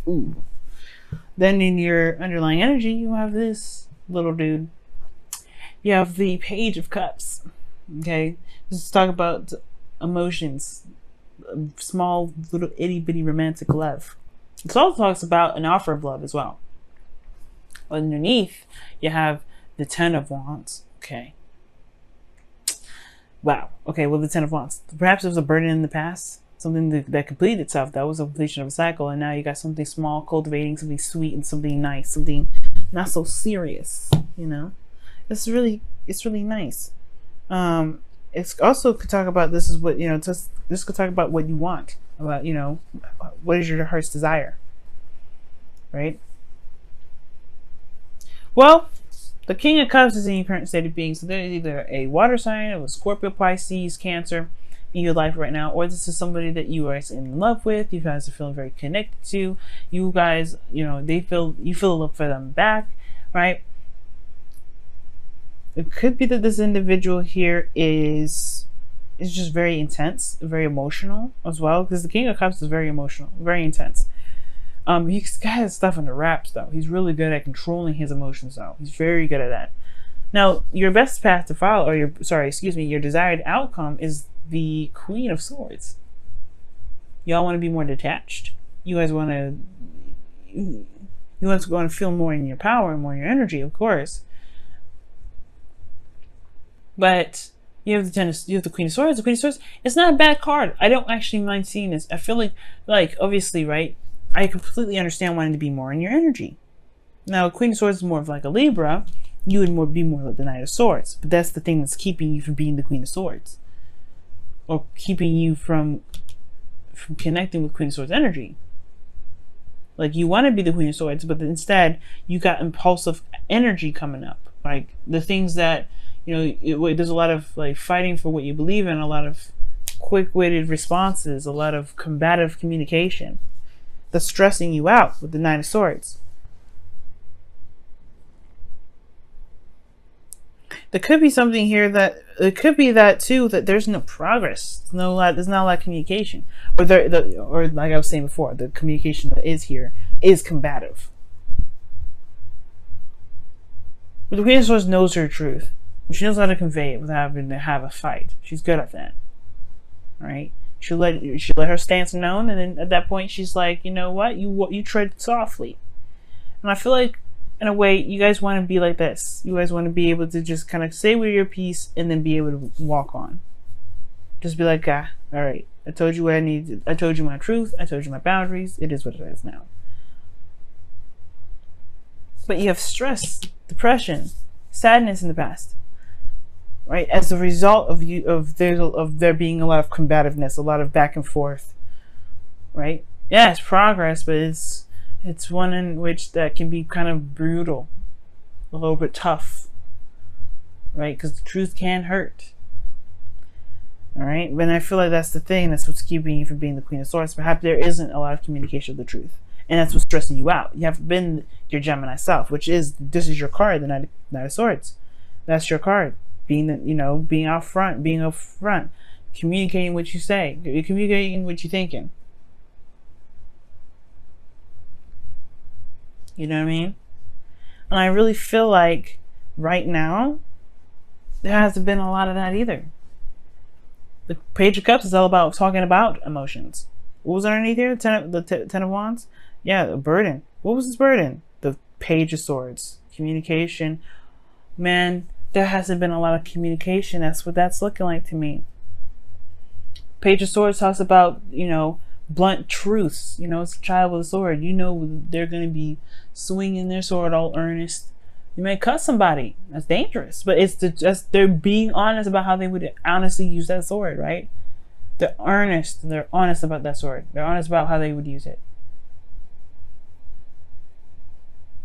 Ooh. Then in your underlying energy, you have this little dude. You have the Page of Cups. Okay, let's talk about emotions, small little itty bitty romantic love. It also talks about an offer of love as well. Underneath, you have the Ten of Wands. Okay. Wow. Okay, well, the Ten of Wands. Perhaps it was a burden in the past, something that completed itself. That was a completion of a cycle, and now you got something small, cultivating something sweet and something nice, something not so serious. You know, it's really nice. It's also could talk about this is what this could talk about what you want, about what is your heart's desire, right? Well, the King of Cups is in your current state of being, so there is either a water sign or a Scorpio, Pisces, Cancer in your life right now, or this is somebody that you are in love with. You guys are feeling very connected to. You guys, you feel love for them back, right? It could be that this individual here is just very intense, very emotional as well, because the King of Cups is very emotional, very intense. He's got his stuff under wraps though. He's really good at controlling his emotions though. He's very good at that. Now, your best path to follow, or your desired outcome is the Queen of Swords. Y'all want to be more detached. You guys want to feel more in your power and more in your energy, of course. But you have the Queen of Swords. The Queen of Swords, it's not a bad card. I don't actually mind seeing this. I feel like obviously, right? I completely understand wanting to be more in your energy. Now, Queen of Swords is more of like a Libra. You would be more like the Knight of Swords. But that's the thing that's keeping you from being the Queen of Swords, or keeping you from connecting with Queen of Swords energy. Like, you want to be the Queen of Swords, but instead you got impulsive energy coming up. Like the things that there's a lot of like fighting for what you believe in, a lot of quick-witted responses, a lot of combative communication that's stressing you out with the Nine of Swords. There could be something here that it could be that too, that there's no progress. There's not a lot of communication, or like I was saying before, the communication that is here is combative. But the Queen of Swords knows her truth. She knows how to convey it without having to have a fight. She's good at that, right? She'll let her stance known, and then at that point, she's like, you know what? You tread softly. And I feel like, in a way, you guys want to be like this. You guys want to be able to just kind of say with your piece and then be able to walk on. Just be like, all right, I told you what I needed. I told you my truth. I told you my boundaries. It is what it is now. But you have stress, depression, sadness in the past, right? As a result of there being a lot of combativeness, a lot of back and forth, right? Yeah, it's progress, but it's one in which that can be kind of brutal, a little bit tough, right? Because the truth can hurt. All right, but I feel like that's the thing. That's what's keeping you from being the Queen of Swords. Perhaps there isn't a lot of communication of the truth, and that's what's stressing you out. You haven't been your Gemini self, this is your card, the Knight of Swords. That's your card. Being out front, communicating what you say, communicating what you're thinking. You know what I mean? And I really feel like right now there hasn't been a lot of that either. The Page of Cups is all about talking about emotions. What was underneath here? The Ten of Wands? Yeah, a burden. What was this burden? The Page of Swords. Communication. Man, there hasn't been a lot of communication. That's what that's looking like to me. Page of Swords talks about, blunt truths. It's a child with a sword. They're going to be swinging their sword all earnest. You may cut somebody. That's dangerous. But they're being honest about how they would honestly use that sword, right? They're earnest. They're honest about that sword. They're honest about how they would use it.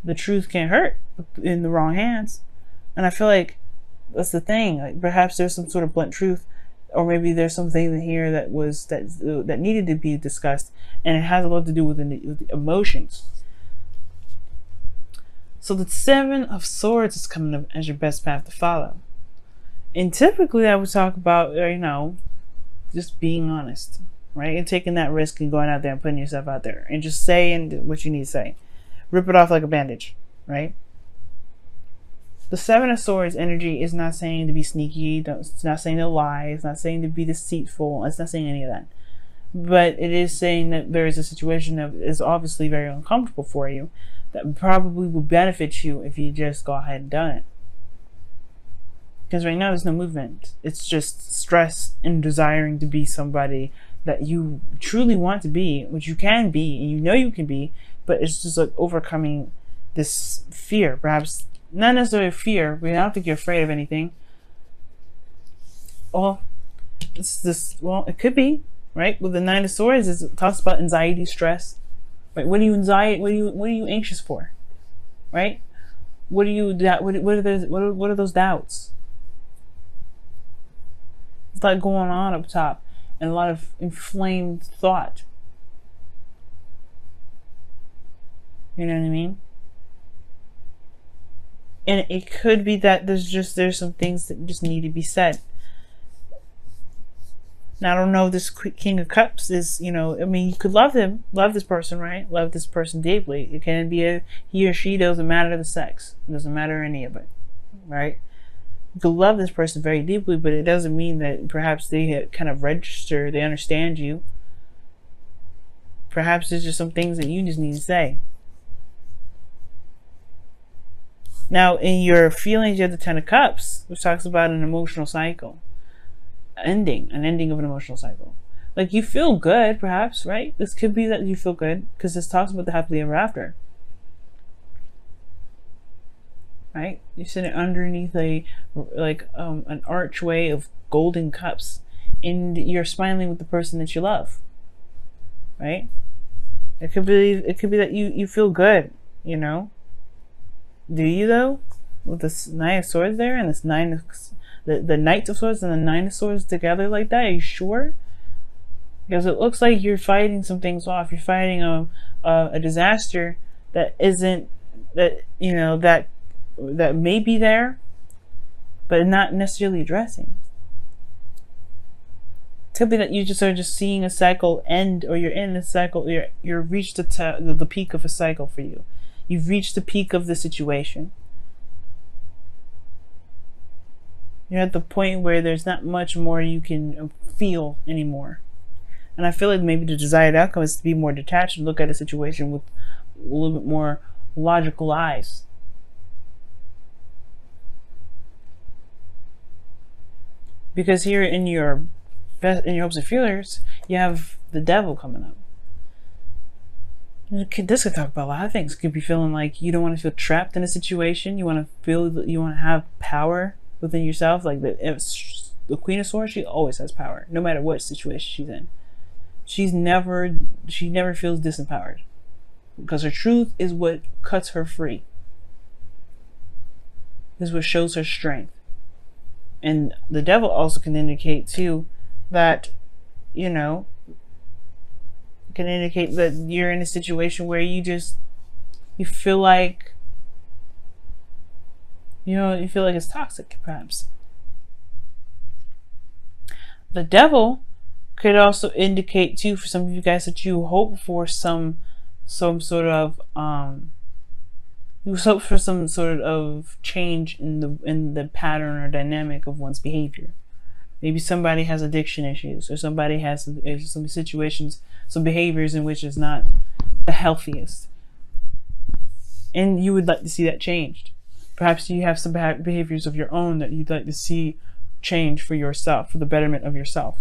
The truth can hurt in the wrong hands. And I feel like that's the thing. Like, perhaps there's some sort of blunt truth, or maybe there's something here that needed to be discussed, and it has a lot to do with the emotions. So the Seven of Swords is coming up as your best path to follow. And typically I would talk about, just being honest. right? And taking that risk and going out there and putting yourself out there and just saying what you need to say. Rip it off like a bandage, right? The Seven of Swords energy is not saying to be sneaky. It's not saying to lie. It's not saying to be deceitful. It's not saying any of that. But it is saying that there is a situation that is obviously very uncomfortable for you that probably will benefit you if you just go ahead and done it. Because right now there's no movement. It's just stress and desiring to be somebody that you truly want to be, which you can be and you know you can be, but it's just like overcoming this fear. Perhaps not necessarily fear, but I don't think you're afraid of anything. Well, it could be, right? With the Nine of Swords, it talks about anxiety, stress. Right? What are you anxious for? Right? What are those doubts? It's like going on up top and a lot of inflamed thought. You know what I mean? And it could be that there's some things that just need to be said. Now, I don't know if this King of Cups is, I mean, you could love this person, right? Love this person deeply. It can be he or she, doesn't matter the sex. It doesn't matter any of it, right? You could love this person very deeply, but it doesn't mean that perhaps they kind of register, they understand you. Perhaps there's just some things that you just need to say. Now, in your feelings, you have the Ten of Cups, which talks about an emotional cycle. An ending of an emotional cycle. Like, you feel good, perhaps, right? This could be that you feel good, because this talks about the happily ever after. Right? You're sitting underneath an archway of golden cups, and you're smiling with the person that you love. Right? It could be that you feel good, Do you though? With this Nine of Swords there and this the Knight of Swords and the Nine of Swords together like that, are you sure? Because it looks like you're fighting some things off. You're fighting a disaster that isn't, that may be there, but not necessarily addressing. It could be that you just are just seeing a cycle end, or you're in a cycle. You're reached the peak of a cycle for you. You've reached the peak of the situation. You're at the point where there's not much more you can feel anymore. And I feel like maybe the desired outcome is to be more detached and look at a situation with a little bit more logical eyes. Because here in your hopes and feelers, you have the devil coming up. This could talk about a lot of things. It could be feeling like you don't want to feel trapped in a situation. You want to feel that you want to have power within yourself. Like the Queen of Swords, she always has power, no matter what situation she's in. She never feels disempowered, because her truth is what cuts her free. This is what shows her strength. And the devil also can indicate too that, can indicate that you're in a situation where you feel like, you feel like it's toxic, perhaps. The devil could also indicate too, for some of you guys, that you hope for some sort of change in the pattern or dynamic of one's behavior. Maybe somebody has addiction issues, or somebody has some situations, some behaviors in which is not the healthiest, and you would like to see that changed. Perhaps you have some behaviors of your own that you'd like to see change for yourself, for the betterment of yourself.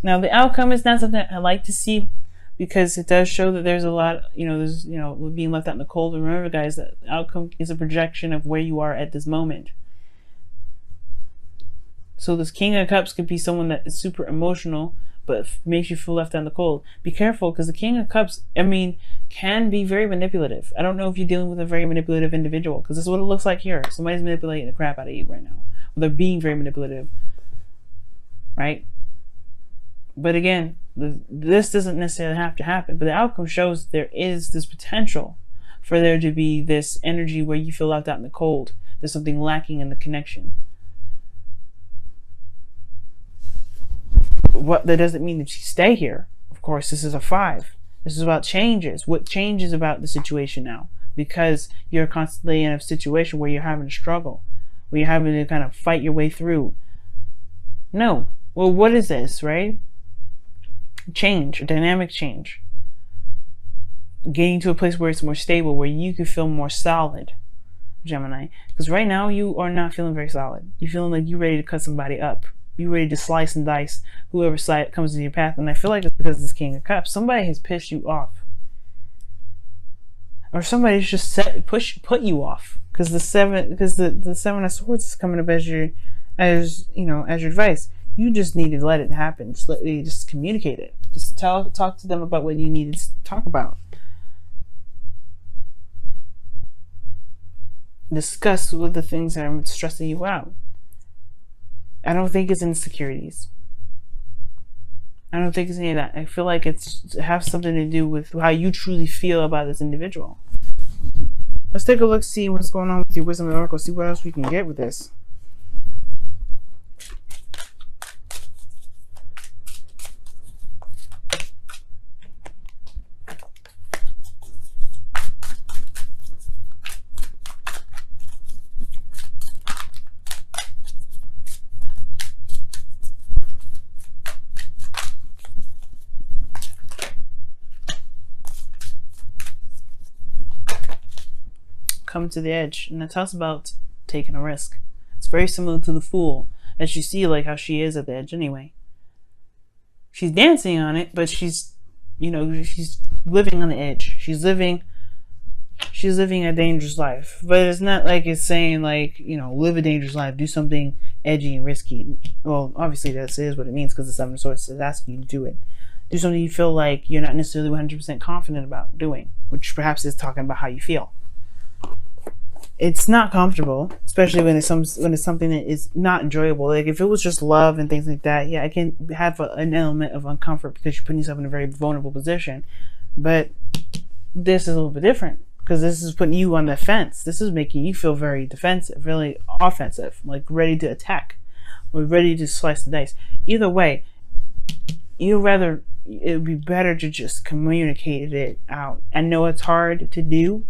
Now, the outcome is not something I like to see, because it does show that there's a lot, there's, being left out in the cold. Remember, guys, that the outcome is a projection of where you are at this moment. So this King of Cups could be someone that is super emotional, but makes you feel left out in the cold. Be careful, because the King of Cups, can be very manipulative. I don't know if you're dealing with a very manipulative individual, because this is what it looks like here. Somebody's manipulating the crap out of you right now. Or they're being very manipulative, right? But again, this doesn't necessarily have to happen, but the outcome shows there is this potential for there to be this energy where you feel left out in the cold. There's something lacking in the connection. what that doesn't mean that you stay here. Of course, this is a 5. This is about changes. What changes about the situation now? Because you're constantly in a situation where you're having to struggle, where you're having to kind of fight your way through. No. Well, what is this, right? Change, a dynamic change. Getting to a place where it's more stable, where you can feel more solid, Gemini. Because right now you are not feeling very solid. You're feeling like you're ready to cut somebody up. You're ready to slice and dice whoever side comes into your path. And I feel like it's because of this King of Cups. Somebody has pissed you off. Or somebody's just put you off. Because the Seven of Swords is coming up as your advice. You just need to let it happen. Just communicate it. Just talk to them about what you need to talk about. Discuss with the things that are stressing you out. I don't think it's insecurities. I don't think it's any of that. I feel like it has something to do with how you truly feel about this individual. Let's take a look, see what's going on with your Wisdom and Oracle, see what else we can get with this. Come to the edge, and it talks about taking a risk. It's very similar to the Fool, as you see, like how she is at the edge anyway. She's dancing on it, but she's living on the edge. She's living a dangerous life. But it's not like it's saying like, live a dangerous life, do something edgy and risky. Well, obviously that is what it means, because the Seven of Swords is asking you to do it. Do something you feel like you're not necessarily 100% confident about doing, which perhaps is talking about how you feel. It's not comfortable, especially when it's something that is not enjoyable. Like if it was just love and things like that, yeah, it can have an element of uncomfort because you're putting yourself in a very vulnerable position. But this is a little bit different, because this is putting you on the fence. This is making you feel very defensive, really offensive, like ready to attack or ready to slice the dice. Either way, it would be better to just communicate it out. I know it's hard to do,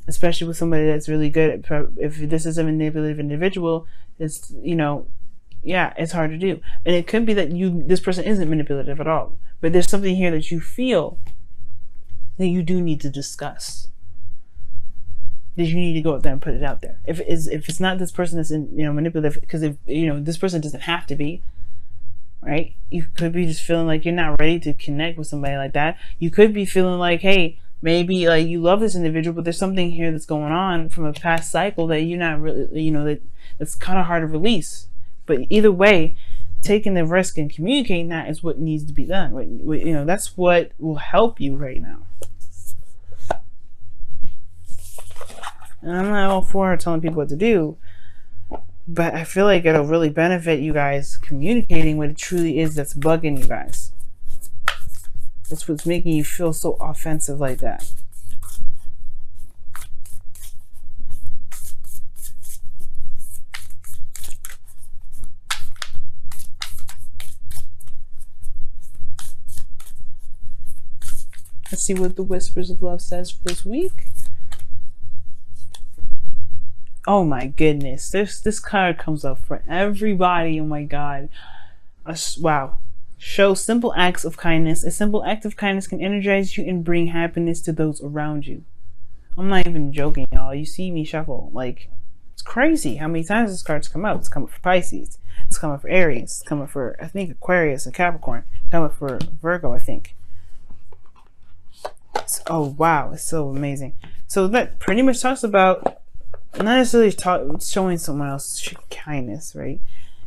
especially with somebody that's really good at, if this is a manipulative individual, it's, it's hard to do. And it could be that this person isn't manipulative at all, but there's something here that you feel that you do need to discuss, that you need to go out there and put it out there. If it's not this person that's manipulative, because if this person doesn't have to be, right? You could be just feeling like you're not ready to connect with somebody like that. You could be feeling like, hey, maybe like you love this individual, but there's something here that's going on from a past cycle that you're not really, that's kind of hard to release. But either way, taking the risk and communicating that is what needs to be done. That's what will help you right now. And I'm not all for telling people what to do, but I feel like it'll really benefit you guys communicating what it truly is that's bugging you guys. That's what's making you feel so offensive like that. Let's see what the Whispers of Love says for this week. Oh my goodness. This card comes up for everybody. Oh my God. Wow. Show simple acts of kindness. A simple act of kindness can energize you and bring happiness to those around you. I'm not even joking, y'all. You see me shuffle. Like, it's crazy how many times this card's come out. It's coming for Pisces. It's coming for Aries. It's coming for, I think, Aquarius and Capricorn. It's coming for Virgo, I think. Oh, wow. It's so amazing. So that pretty much talks about not necessarily showing someone else kindness, right?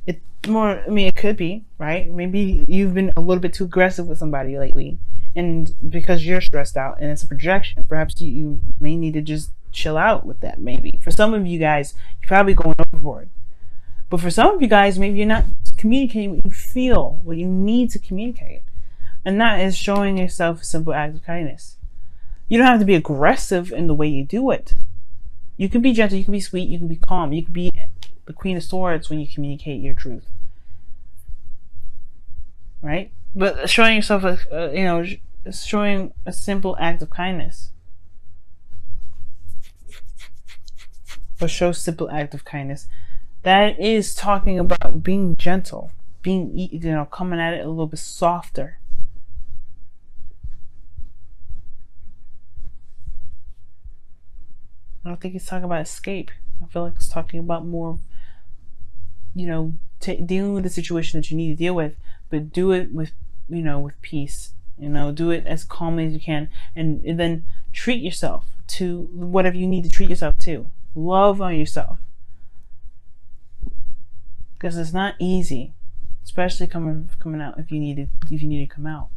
It more, it could be, right? Maybe you've been a little bit too aggressive with somebody lately, and because you're stressed out and it's a projection, perhaps you may need to just chill out with that. Maybe for some of you guys, you're probably going overboard, but for some of you guys, maybe you're not communicating what you feel, what you need to communicate, and that is showing yourself a simple act of kindness. You don't have to be aggressive in the way you do it. You can be gentle, you can be sweet, you can be calm, you can be the Queen of Swords when you communicate your truth. right? But showing yourself showing a simple act of kindness, or show simple act of kindness. That is talking about being gentle, being, coming at it a little bit softer. I don't think it's talking about escape. I feel like it's talking about more, dealing with the situation that you need to deal with, but do it with, with peace. Do it as calmly as you can, and then treat yourself to whatever you need to treat yourself to. Love on yourself, because it's not easy, especially coming out if you need to come out.